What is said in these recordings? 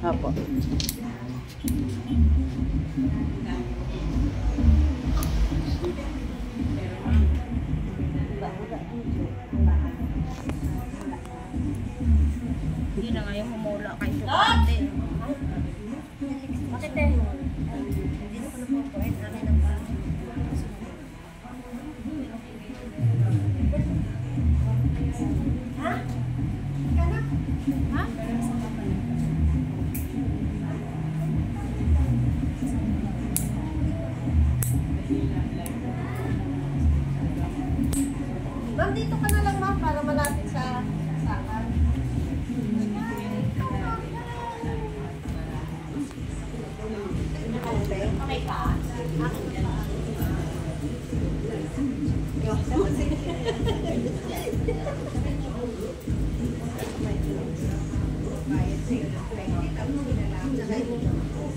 Apo. Hindi na ngayon humula kay Chocolate. Bakit eh? Hindi na ko na po akin ang pa. Ha? Ha? Ma'am, dito ka na lang ma'am para malapit sa sakan. Okay ka?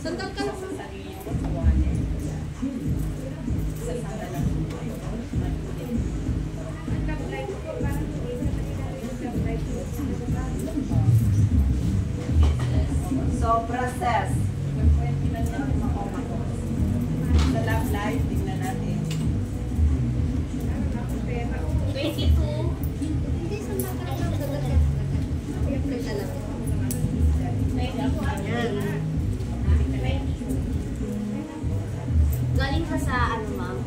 Sandal ka lang sa So, process. Sa love life, tingnan natin. 22. Hindi, sandal ka lang. Sandal ka. Galing ka sa ano ma'am?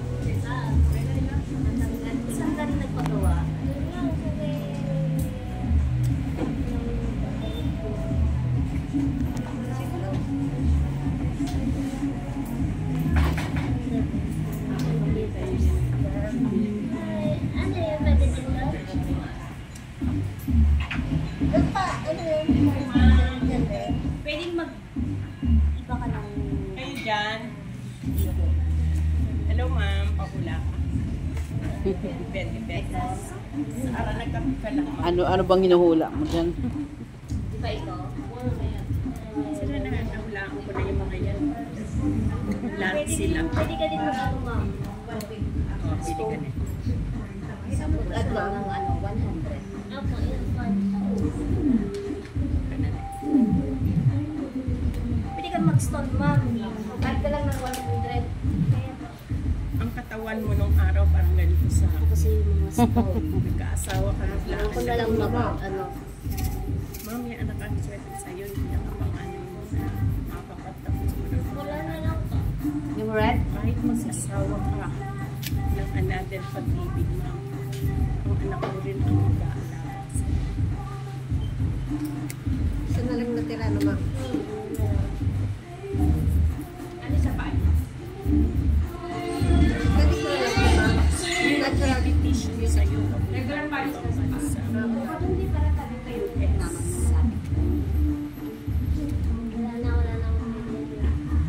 Saan ka rin nagpagawa? Pwedeng mag-iba ka ng... Kayo dyan. Hello ma'am, pahula ka. 20 pesos. Ara nagkapi ka lang ma'am. Ano bang hinuhula mo dyan? Di ba ito? Sila na, nahulaan ko na yung mga yan. Lahat sila. Pwede ka din mag-ano ma'am. Oh, pili ka na. At lang ng ano, 100. Opo, yun. Pwede ka mag-stone ma'am. Kahit ka lang ng 100. Ang katawan mo nung araw parang ganito sa akin. Kasi yung mga stone. Nagkaasawa ka ng Alam ko na lang mag ano. Ma'am, yung anak ang swerte sa'yo. Hindi na kapang ano mo na makakapagtapos mo na. Wala na lang to. Yung red? Kahit mag-asawa ka ng another pag-ibig, ma'am. Ang anak mo rin ang mag-aalaga sa'yo. Saan na lang natira no ma'am? Ano sa paan? Pwede ko lang ma'am. Natural tissue sa'yo. Regular palis na sa paan. Hindi para tabi kayo. Naman sa wala na.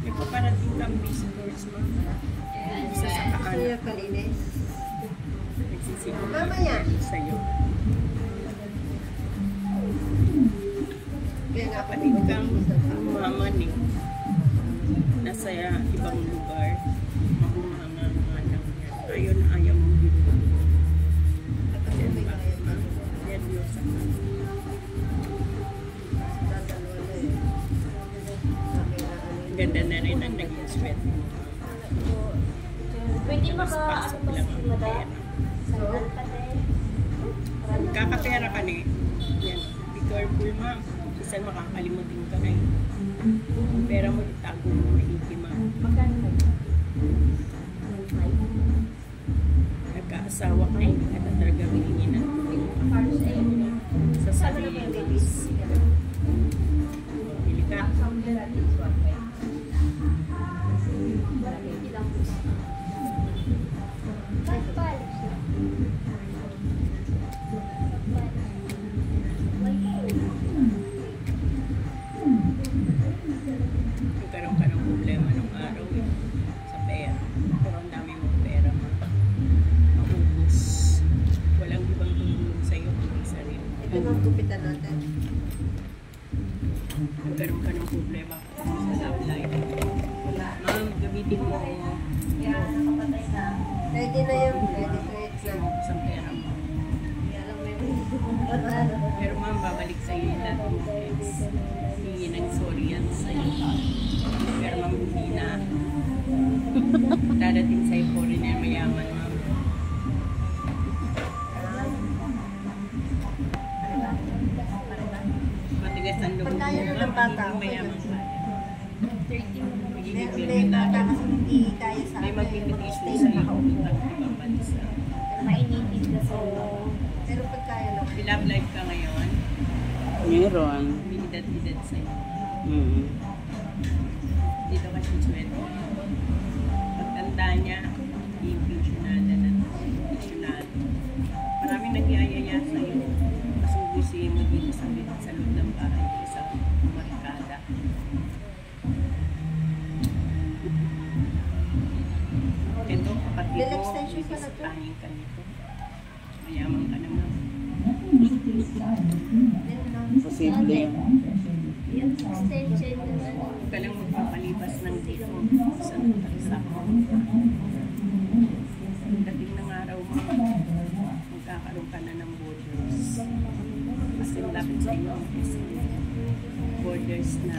May paparating kang visitors, ma'am. Isa sa kaan. Kuya Kalinis. Nagsisiguro Mamaya. sa'yo. Kaya nga Kapatid kang mama ni nasa ibang lugar. Mahumanga nga lang yan. Ayaw na ayaw mong dito. Yan ba? Yan yun sa ganda na rin ang naging sweat. pwede Mas pasok lang ang pera. Sandal pa din. Kakapera ka ni. Yan. Be careful, ma'am. Minsan makakalimutin ka na yun. Ang pera mo, itago mo maigi, ma'am. Magkano mo? Nagkaasawa ka, hindi ka na talaga hihingi ng tulong. Sa sarili mo. Pili ka. Nagkaroon ka ng problema nung araw sa pera. Pero ang dami mong pera, ma'am. Maubos. Ito ang gupitan natin. Nagkaroon ka ng problema sa love life. Ma'am, gamitin mo ako. Ready na yun. Ready to eat na. Isang pera mo. Pero ma'am, babalik sa iyo lahat mo. Hingi ng sorry yan sa iyo. Pero ma'am, hindi na. Dadating sa iyo po rin yan mayaman, ma'am. Matigas ang loob mo, Pagkaya na ng ma'am. bata, Hindi mayaman pa. May bata kasi hindi kaya sa May akin. magbibigay sa Stay iyo na nakaupo. ng ibang bansa. Mainitid kasi. Pero pagkaya lang. May love life ka ngayon, Meron. binidad-bidad sa iyo. Mm. Dito kasi sweldo. Pagtanda niya, hindi pensionada na. Pensionado. Maraming nagyayaya sa iyo. Masubusin mo dito sa loob ng bahay sa markada. Ito, kapatid Bill mo, extension pa na to. bisipahin ka nito. Mayaman ka naman. Posible yan. Yung extension ng ano. Huwag ka lang magpapalipas ng dito sa bansa mo. Dating ng araw mo, magkakaroon ka na ng borders. Kasi malapit sa iyo ang borders na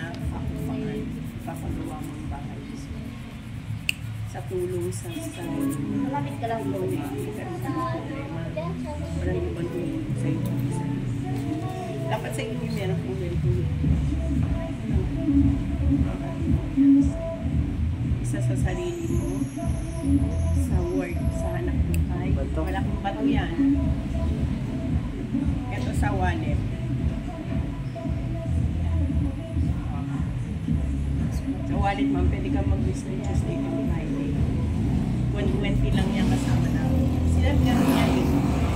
papagawa mong bahay. Sa tulong sa Malapit ka lang po. walang ibang tulong sa iyo. Dapat sa inyo meron kong ganito. Isa sa sarili mo, sa work, sa anak buhay. Bato. Wala kong bato yan. Ito sa wallet. Sa wallet, ma'am, pwede kang mag-business Tuesday to Friday. 120 lang yan kasama namin. Sila gano'n yan.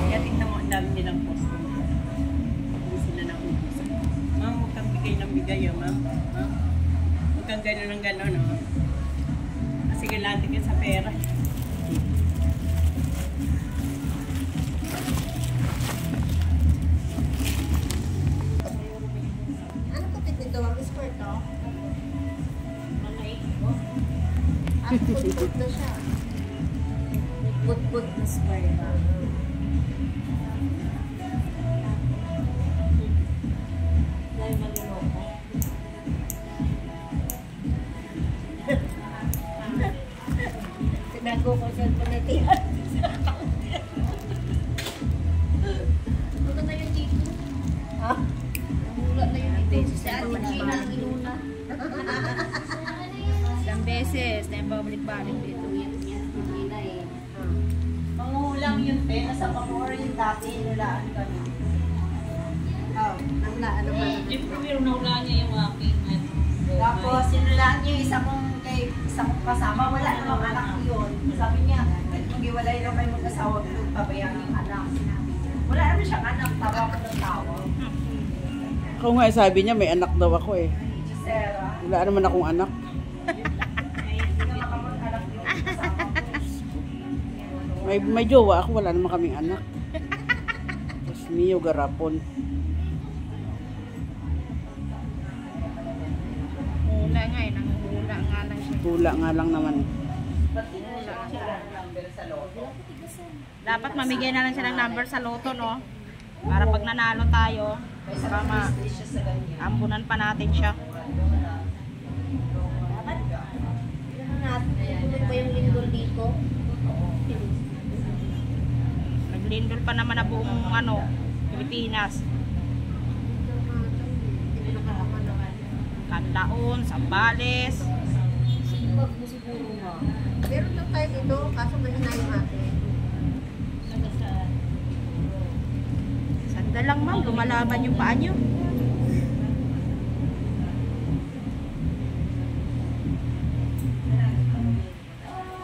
Kaya tignan mo, ang dami nilang customer. Hindi sila nakubusan. Ma'am, huwag kang bigay ng bigay, ma'am. Ma'am, huwag kang gano'n ng gano'n, no? Kasi galante ka sa pera. Ano kapit nito? Ang square to? Ang put-put na siya. Put-put na square ba? Dahil maluloko. Tinago ko siya pa natiyan. Puto na yung dito. Ha? Nahula na yung dito. Si Ate Gina ang inuna. Isang beses na yung babalik-balik dito. Gina eh. Mangulang yun, te. Nasa Pangora yung dati, nulaan kami. Oh, nanglaan naman. Yung primero na wala niya yung aking Tapos, sinulaan niya yung isa kong kasama. Wala namang anak yun. Sabi niya, mag-iwalay lang kayo mag-asawa, pero pabayaan yung anak. Wala naman siyang anak, tawa ko ng tawa. Ako nga, sabi niya, may anak daw ako eh. Sarah, Wala naman akong anak. hindi na anak yun. Kasama ko. May jowa ako, wala naman kaming anak. Tapos Mio Garapon. hula nga eh. Nanghula nga lang siya. Tula nga lang naman. Ba't di na siya ng number sa loto? Dapat mamigay na lang siya ng number sa loto, no? Para pag nanalo tayo, Kaysa baka ma-business siya sa ganyan. ambunan pa natin siya. Ano ba yung lindol dito? Naglindol pa naman na buong Pilipinas. Hindi ko nakakaman naman. Canlaon, Zambales. Sipag mo siguro nga. Meron lang tayo dito, kaso mahina yung atin. Sandal lang ma'am, lumalaban yung paa nyo.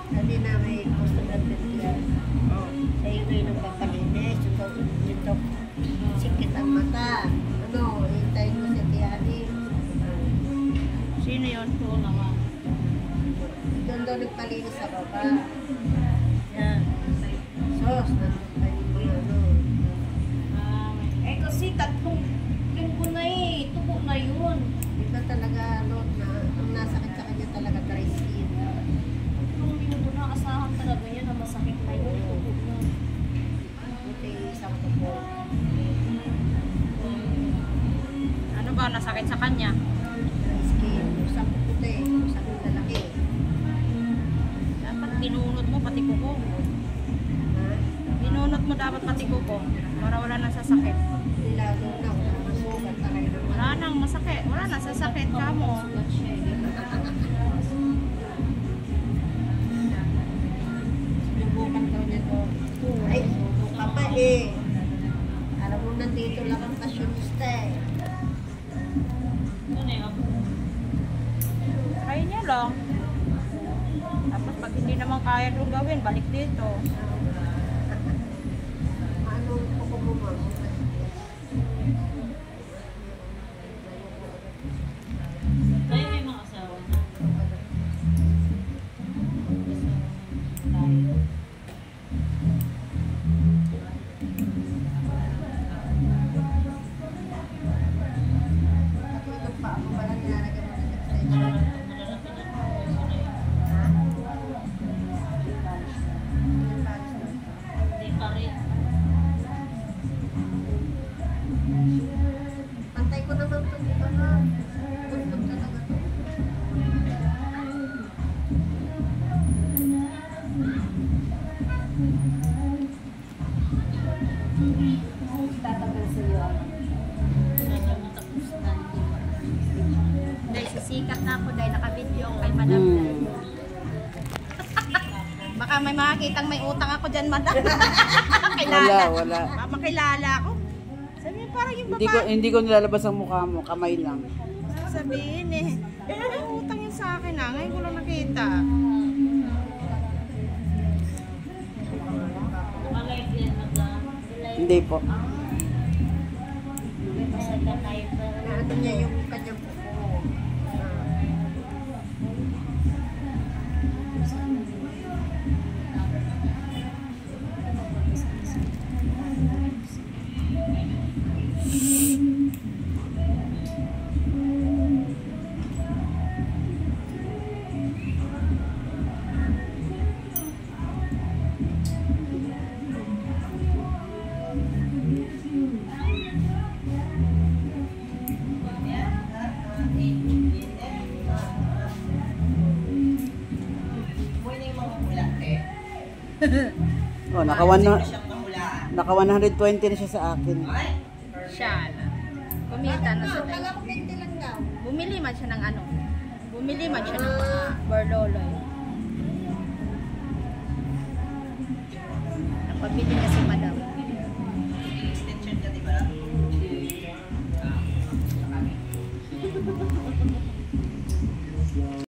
Hindi na may customer yan. Oh. Sa'yo na yung nagpapalinis. Ito, sikit ang mata. Ano, hintayin mo si Tiani. Sino yun? Oo naman. Doon daw nagpalinis sa baba. Yan. Sos, nandun tayo yung ano. Eh, Cosita, tatlong linggo na eh. Tubo na yun. Iba talaga, Lord, na ang nasakit sa kanya talaga dry skin. Tatlong linggo na, asahan talaga yan na masakit na yun. Tubo na. Buti isang tubo. Ano ba nasakit sa kanya? Dry skin. Isang puti, isang lalaki. Dapat binunot mo pati kuko. Ha? Binunot mo dapat pati kuko para wala nang sasakit. Nilado na, masugat talaga ng Wala nang masakit. Wala nang sasakit ka mo. Sugat siya eh. Sinubukan daw niya to. Ay, subukan pa eh. Alam mo, nandito lang ang kasyonista eh. Try niya lang. Tapos pag hindi naman kaya doon gawin, balik dito. Ano ko mo, ma'am? Kayo may mga asawa na. Ako itong paa mo pala nilalagyan mo ng extension. Hindi pa rin. Pantay ko naman ito dito na. Bundok talaga to. Tatanggal sa iyo ako. Tapos na. Dahil sisikat na ako dahil naka-video kay Madam. Baka may makakitang may utang ako dyan, Madam. Wala, wala. Makilala ako. Sabi niya, parang yung babae. Hindi ko nilalabas ang mukha mo, kamay lang. Sabihin eh. May utang yun sa akin ah. Ngayon ko lang nakita. Malay din na. Hindi po. Masada tayo pa. Naano niya yung kanyang buko. Oh, naka 120 na siya sa akin. Siya na. Kumita na sa Kala ko 20 lang daw. Bumili man siya ng ano. Bumili man siya ng mga berloloy. Napabili na si Madam.